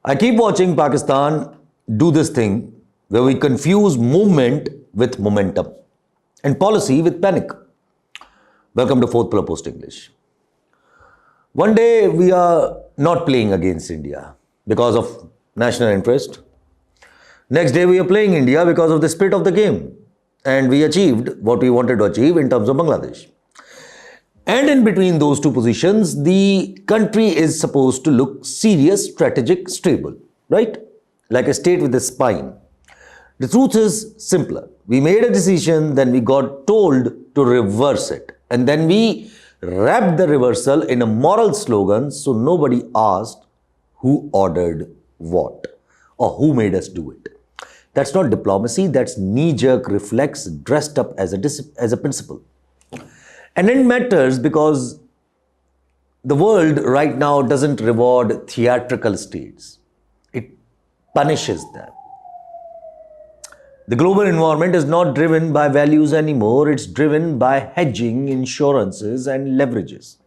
I keep watching Pakistan do this thing where we confuse movement with momentum and policy with panic. Welcome to Fourth Pillar Post English. One day we are not playing against India because of national interest. Next day we are playing India because of the spirit of the game. And we achieved what we wanted to achieve in terms of Bangladesh. And in between those two positions, the country is supposed to look serious, strategic, stable, right? Like a state with a spine. The truth is simpler. We made a decision, then we got told to reverse it. And then we wrapped the reversal in a moral slogan, so nobody asked who ordered what or who made us do it. That's not diplomacy, that's knee-jerk reflex dressed up as a principle. And it matters because the world right now doesn't reward theatrical states. It punishes them. The global environment is not driven by values anymore. It's driven by hedging, insurances, and leverages.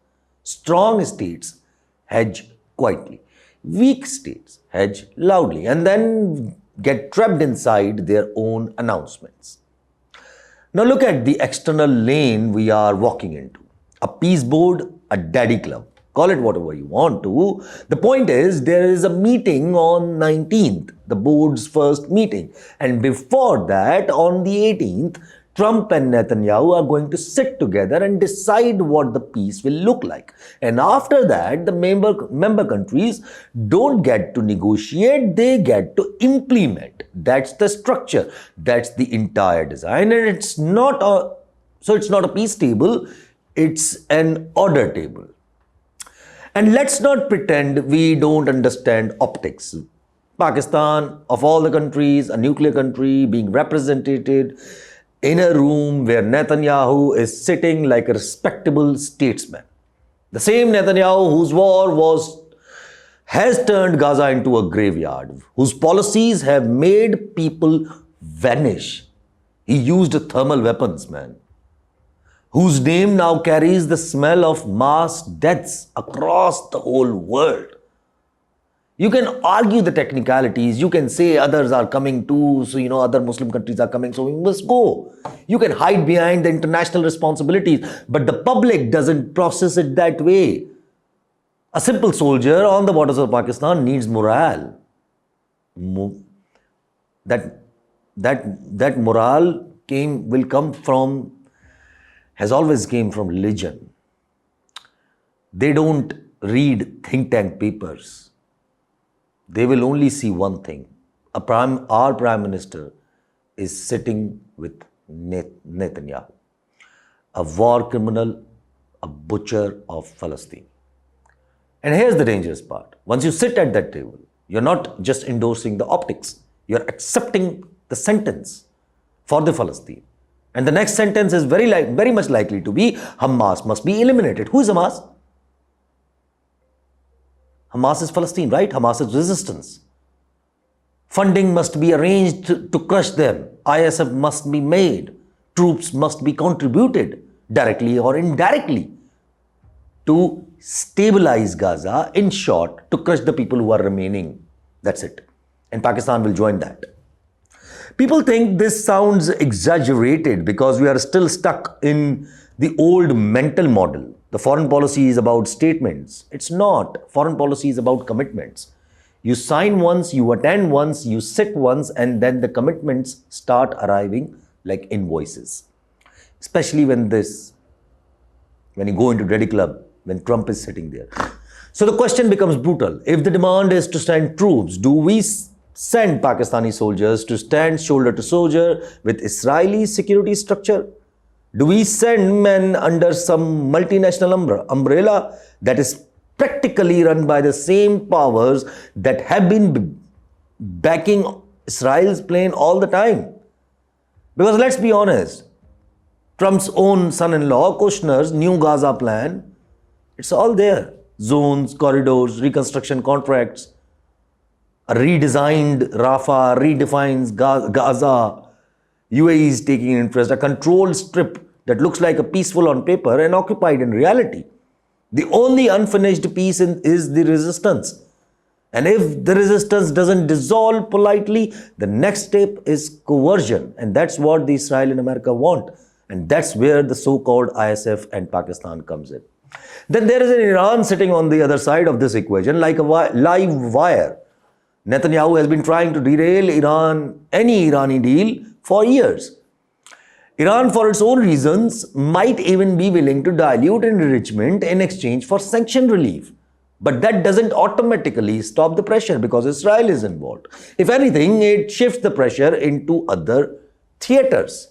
Strong states hedge quietly. Weak states hedge loudly and then get trapped inside their own announcements. Now look at the external lane we are walking into. A peace board, a daddy club. Call it whatever you want to. The point is, there is a meeting on 19th, the board's first meeting. And before that, on the 18th, Trump and Netanyahu are going to sit together and decide what the peace will look like. And after that, the member countries don't get to negotiate, they get to implement. That's the structure. That's the entire design. And it's not a peace table, it's an order table. And let's not pretend we don't understand optics. Pakistan, of all the countries, a nuclear country being represented in a room where Netanyahu is sitting like a respectable statesman. The same Netanyahu whose war has turned Gaza into a graveyard, whose policies have made people vanish. He used thermal weapons, man. Whose name now carries the smell of mass deaths across the whole world. You can argue the technicalities, you can say others are coming too, so other Muslim countries are coming, so we must go. You can hide behind the international responsibilities, but the public doesn't process it that way. A simple soldier on the borders of Pakistan needs morale. That morale has always came from religion. They don't read think tank papers. They will only see one thing. Our Prime Minister is sitting with Netanyahu, a war criminal, a butcher of Palestine. And here's the dangerous part. Once you sit at that table, you're not just endorsing the optics, you're accepting the sentence for the Palestine. And the next sentence is very much likely to be, Hamas must be eliminated. Who is Hamas? Hamas is Palestine, right? Hamas is resistance. Funding must be arranged to crush them. ISF must be made. Troops must be contributed directly or indirectly to stabilize Gaza, in short, to crush the people who are remaining. That's it. And Pakistan will join that. People think this sounds exaggerated because we are still stuck in the old mental model. The foreign policy is about statements. It's not. Foreign policy is about commitments. You sign once, you attend once, you sit once, and then the commitments start arriving like invoices. Especially when you go into Daddy Club, when Trump is sitting there. So the question becomes brutal. If the demand is to send troops, do we send Pakistani soldiers to stand shoulder to shoulder with Israeli security structure? Do we send men under some multinational umbrella that is practically run by the same powers that have been backing Israel's plane all the time? Because let's be honest, Trump's own son-in-law, Kushner's new Gaza plan, it's all there. Zones, corridors, reconstruction contracts, a redesigned Rafah, redefines Gaza. UAE is taking interest, a controlled strip that looks like a peaceful on paper and occupied in reality. The only unfinished piece is the resistance. And if the resistance doesn't dissolve politely, the next step is coercion. And that's what the Israel and America want. And that's where the so-called ISF and Pakistan comes in. Then there is an Iran sitting on the other side of this equation like a live wire. Netanyahu has been trying to derail any Irani deal for years. Iran, for its own reasons, might even be willing to dilute enrichment in exchange for sanction relief. But that doesn't automatically stop the pressure because Israel is involved. If anything, it shifts the pressure into other theaters.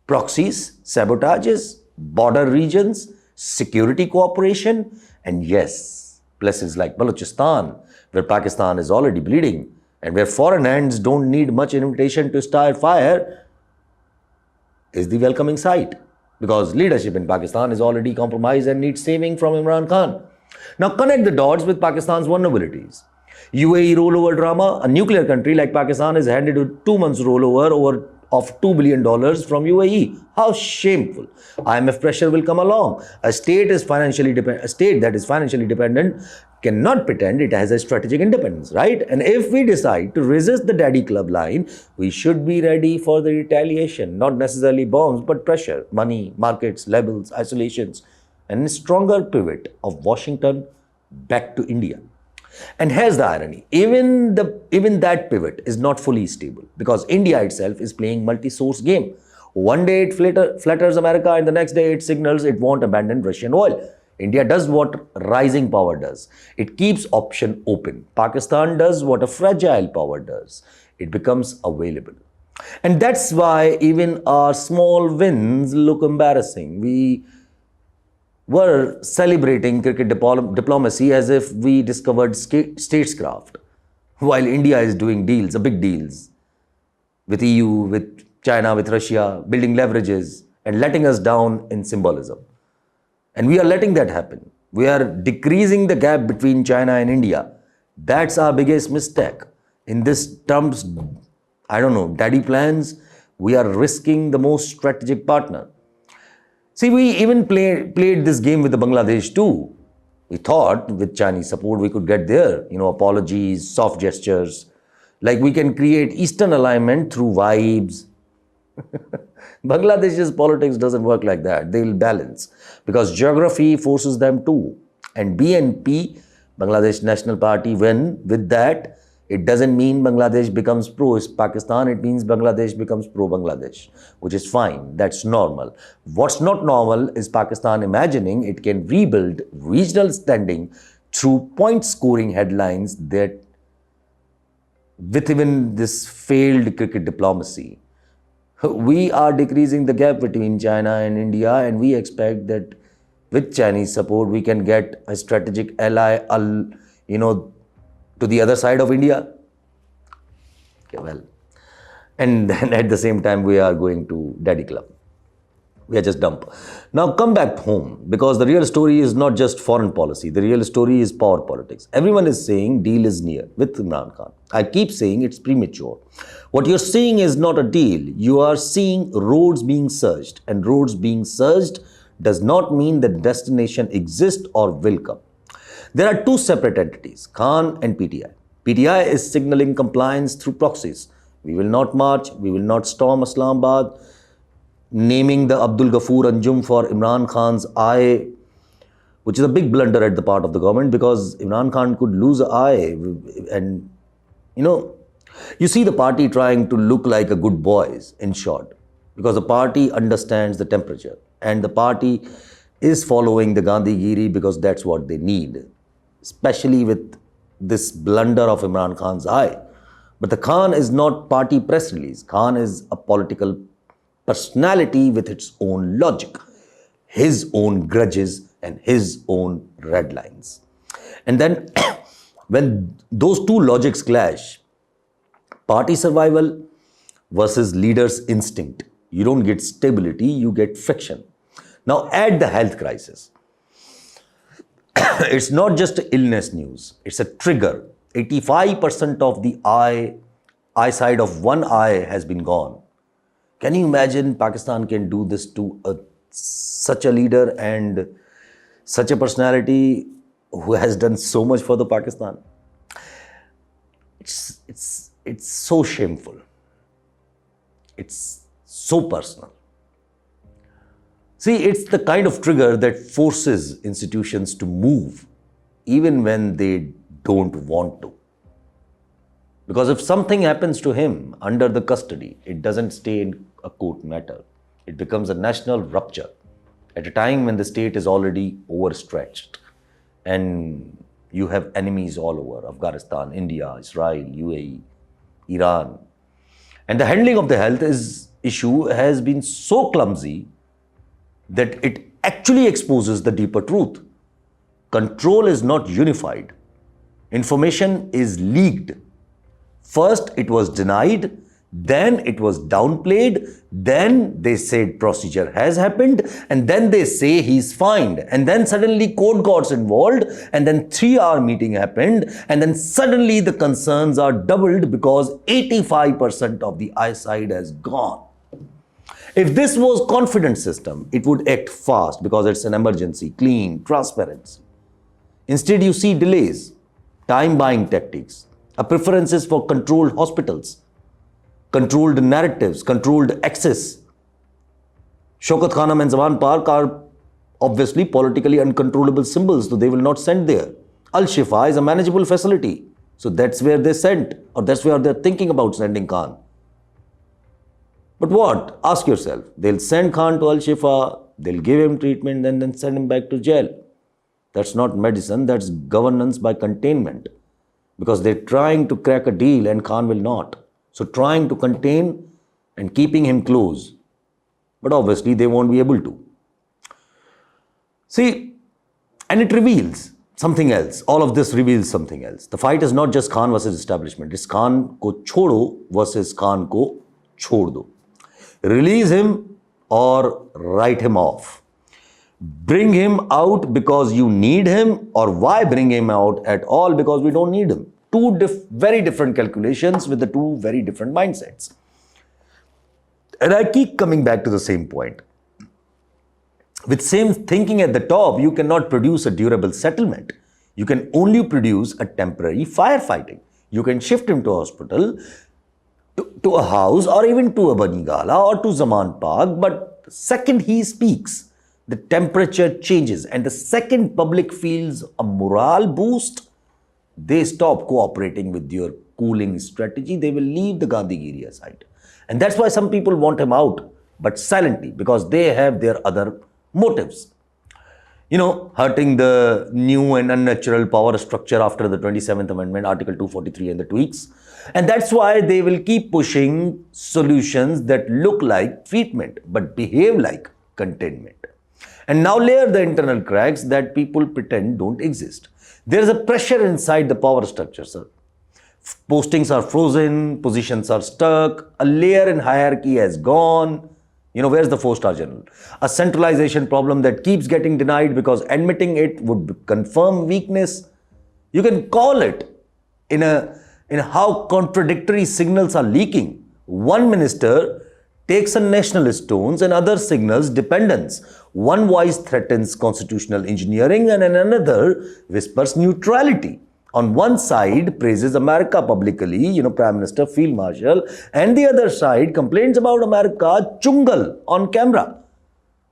Proxies, sabotages, border regions, security cooperation, and yes, places like Balochistan, where Pakistan is already bleeding, and where foreign hands don't need much invitation to start fire, is the welcoming sight. Because leadership in Pakistan is already compromised and needs saving from Imran Khan. Now connect the dots with Pakistan's vulnerabilities. UAE rollover drama. A nuclear country like Pakistan is handed a 2 months rollover of $2 billion from UAE. How shameful. IMF pressure will come along. A state that is financially dependent cannot pretend it has a strategic independence, right? And if we decide to resist the daddy club line, we should be ready for the retaliation, not necessarily bombs, but pressure, money, markets, labels, isolations, and a stronger pivot of Washington back to India. And here's the irony, even that pivot is not fully stable because India itself is playing multi-source game. One day it flatters America and the next day it signals it won't abandon Russian oil. India does what rising power does. It keeps option open. Pakistan does what a fragile power does. It becomes available. And that's why even our small wins look embarrassing. We were celebrating cricket diplomacy as if we discovered statescraft, while India is doing deals, big deals, with EU, with China, with Russia, building leverages and letting us down in symbolism. And we are letting that happen. We are decreasing the gap between China and India. That's our biggest mistake. In this Trump's, daddy plans, we are risking the most strategic partner. See, we even played this game with the Bangladesh too. We thought with Chinese support we could get there, apologies, soft gestures. Like we can create Eastern alignment through vibes. Bangladesh's politics doesn't work like that. They will balance because geography forces them to. And BNP, Bangladesh National Party, when with that, it doesn't mean Bangladesh becomes pro-Pakistan. It means Bangladesh becomes pro-Bangladesh, which is fine. That's normal. What's not normal is Pakistan imagining it can rebuild regional standing through point-scoring headlines that with even this failed cricket diplomacy. We are decreasing the gap between China and India, and we expect that with Chinese support, we can get a strategic ally, to the other side of India. Okay, well, and then at the same time, we are going to daddy club. We are just dumb. Now come back home because the real story is not just foreign policy. The real story is power politics. Everyone is saying deal is near with Imran Khan. I keep saying it's premature. What you're seeing is not a deal. You are seeing roads being searched, and roads being searched does not mean that destination exists or will come. There are two separate entities, Khan and PTI. PTI is signaling compliance through proxies. We will not march, we will not storm Islamabad, naming the Abdul Ghafoor Anjum for Imran Khan's eye, which is a big blunder at the part of the government because Imran Khan could lose an eye. And, you see the party trying to look like a good boys, in short, because the party understands the temperature and the party is following the Gandhigiri because that's what they need, especially with this blunder of Imran Khan's eye. But the Khan is not party press release. Khan is a political personality with its own logic, his own grudges and his own red lines. And then when those two logics clash, party survival versus leader's instinct, you don't get stability, you get friction. Now add the health crisis. It's not just illness news, it's a trigger. 85% of the eyesight of one eye has been gone. Can you imagine Pakistan can do this to such a leader and such a personality who has done so much for the Pakistan? it's so shameful. It's so personal. See, it's the kind of trigger that forces institutions to move even when they don't want to. Because if something happens to him under the custody, it doesn't stay in a court matter. It becomes a national rupture at a time when the state is already overstretched and you have enemies all over: Afghanistan, India, Israel, UAE, Iran. And the handling of the health issue has been so clumsy that it actually exposes the deeper truth. Control is not unified. Information is leaked. First, it was denied, then it was downplayed, then they said procedure has happened, and then they say he's fined. And then suddenly court got involved, and then 3-hour meeting happened, and then suddenly the concerns are doubled because 85% of the eyesight has gone. If this was confident system, it would act fast because it's an emergency, clean, transparency. Instead, you see delays, time-buying tactics, a preferences for controlled hospitals, controlled narratives, controlled access. Shaukat Khanum and Zaman Park are obviously politically uncontrollable symbols, so they will not send there. Al-Shifa is a manageable facility, so that's where they sent, or that's where they're thinking about sending Khan. But what? Ask yourself. They'll send Khan to Al-Shifa, they'll give him treatment, and then send him back to jail. That's not medicine, that's governance by containment. Because they're trying to crack a deal and Khan will not. So trying to contain and keeping him close. But obviously they won't be able to. See, and it reveals something else. All of this reveals something else. The fight is not just Khan versus establishment. It's Khan ko chodo versus Khan ko chhod do. Release him or write him off. Bring him out because you need him, or why bring him out at all because we don't need him. Two very different calculations with the two very different mindsets. And I keep coming back to the same point. With same thinking at the top, you cannot produce a durable settlement. You can only produce a temporary firefighting. You can shift him to a hospital, to a house, or even to a Banigala or to Zaman Park, but the second he speaks, the temperature changes, and the second public feels a morale boost, they stop cooperating with your cooling strategy. They will leave the Gandhigiri aside. And that's why some people want him out, but silently, because they have their other motives. You know, hurting the new and unnatural power structure after the 27th Amendment, Article 243 and the tweaks. And that's why they will keep pushing solutions that look like treatment, but behave like containment. And now layer the internal cracks that people pretend don't exist. There is a pressure inside the power structure, sir. Postings are frozen, positions are stuck, a layer in hierarchy has gone. You know, where's the 4-star general? A centralization problem that keeps getting denied because admitting it would confirm weakness. You can call it in how contradictory signals are leaking. One minister takes a nationalist tones and other signals dependence. One voice threatens constitutional engineering and another whispers neutrality. On one side, praises America publicly, Prime Minister, Field Marshal, and the other side complains about America chungal on camera.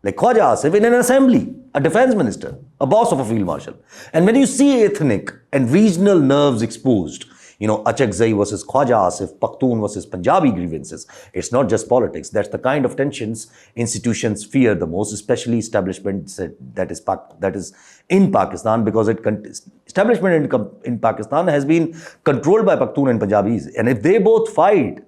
Like Khwaja Asif in an assembly, a defense minister, a boss of a Field Marshal. And when you see ethnic and regional nerves exposed, Achakzai versus Khwaja Asif, Pakhtun versus Punjabi grievances. It's not just politics. That's the kind of tensions institutions fear the most, especially establishment that is in Pakistan, because establishment in Pakistan has been controlled by Pakhtun and Punjabis. And if they both fight,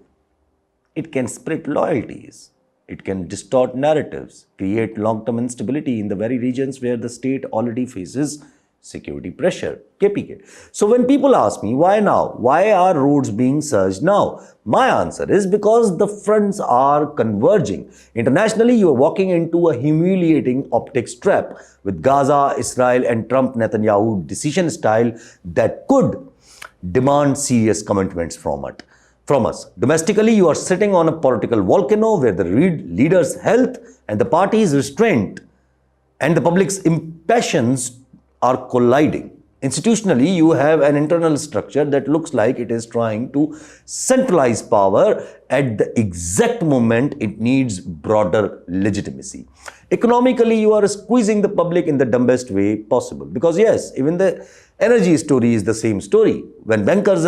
it can split loyalties. It can distort narratives, create long-term instability in the very regions where the state already faces security pressure, KPK. So when people ask me, why now? Why are roads being searched now? My answer is because the fronts are converging. Internationally, you are walking into a humiliating optics trap with Gaza, Israel, and Trump-Netanyahu decision style that could demand serious commitments from us. Domestically, you are sitting on a political volcano where the leader's health and the party's restraint and the public's impatience are colliding. Institutionally, you have an internal structure that looks like it is trying to centralize power at the exact moment it needs broader legitimacy. Economically, you are squeezing the public in the dumbest way possible. Because yes, even the energy story is the same story. When bankers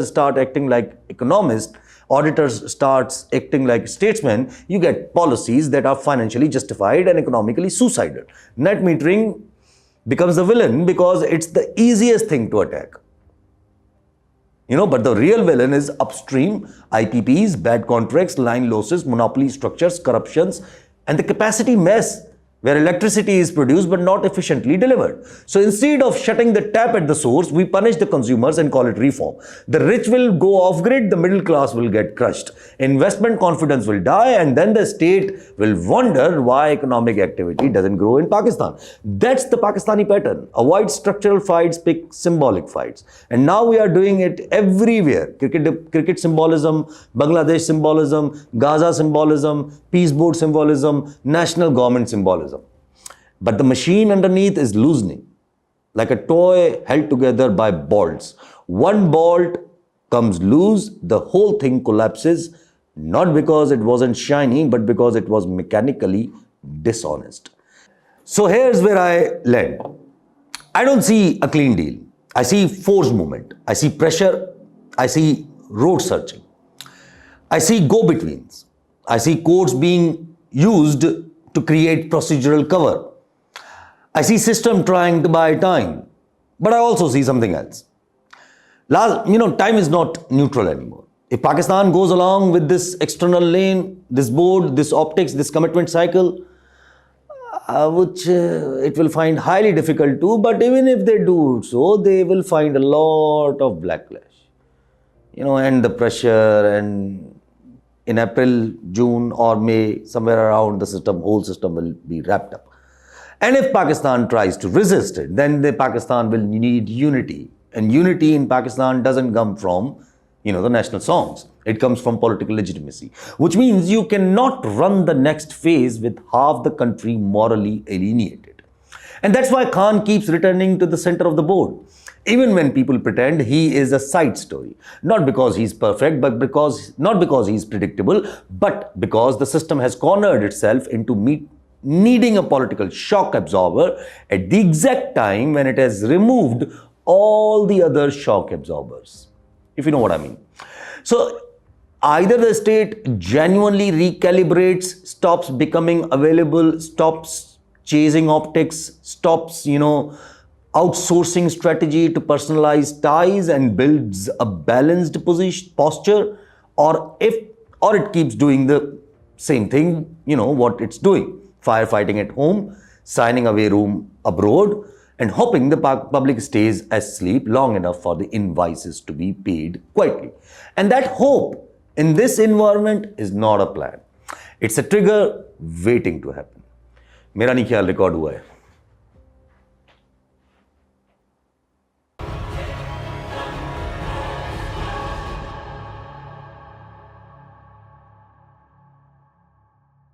start acting like economists, auditors starts acting like statesmen, you get policies that are financially justified and economically suicidal. Net metering becomes the villain because it's the easiest thing to attack. But the real villain is upstream, IPPs, bad contracts, line losses, monopoly structures, corruptions, and the capacity mess where electricity is produced but not efficiently delivered. So instead of shutting the tap at the source, we punish the consumers and call it reform. The rich will go off grid, the middle class will get crushed. Investment confidence will die, and then the state will wonder why economic activity doesn't grow in Pakistan. That's the Pakistani pattern. Avoid structural fights, pick symbolic fights. And now we are doing it everywhere. Cricket symbolism, Bangladesh symbolism, Gaza symbolism, peace board symbolism, national government symbolism. But the machine underneath is loosening, like a toy held together by bolts. One bolt comes loose, the whole thing collapses, not because it wasn't shiny, but because it was mechanically dishonest. So here's where I land. I don't see a clean deal. I see forced movement. I see pressure. I see road searching. I see go-betweens. I see courts being used to create procedural cover. I see system trying to buy time, but I also see something else. Time is not neutral anymore. If Pakistan goes along with this external lane, this board, this optics, this commitment cycle, which it will find highly difficult to, but even if they do so, they will find a lot of backlash. And the pressure, and in April, June or May, somewhere around the whole system will be wrapped up. And if Pakistan tries to resist it, then Pakistan will need unity. And unity in Pakistan doesn't come from, the national songs. It comes from political legitimacy, which means you cannot run the next phase with half the country morally alienated. And that's why Khan keeps returning to the center of the board, even when people pretend he is a side story. Not because he's perfect, not because he's predictable, but because the system has cornered itself into needing a political shock absorber at the exact time when it has removed all the other shock absorbers, if you know what I mean. So either the state genuinely recalibrates, stops becoming available, stops chasing optics, stops, outsourcing strategy to personalized ties and builds a balanced posture, or it keeps doing the same thing, what it's doing. Firefighting at home, signing away room abroad, and hoping the public stays asleep long enough for the invoices to be paid quietly. And that hope in this environment is not a plan. It's a trigger waiting to happen. मेरा नहीं ख्याल record हुआ है.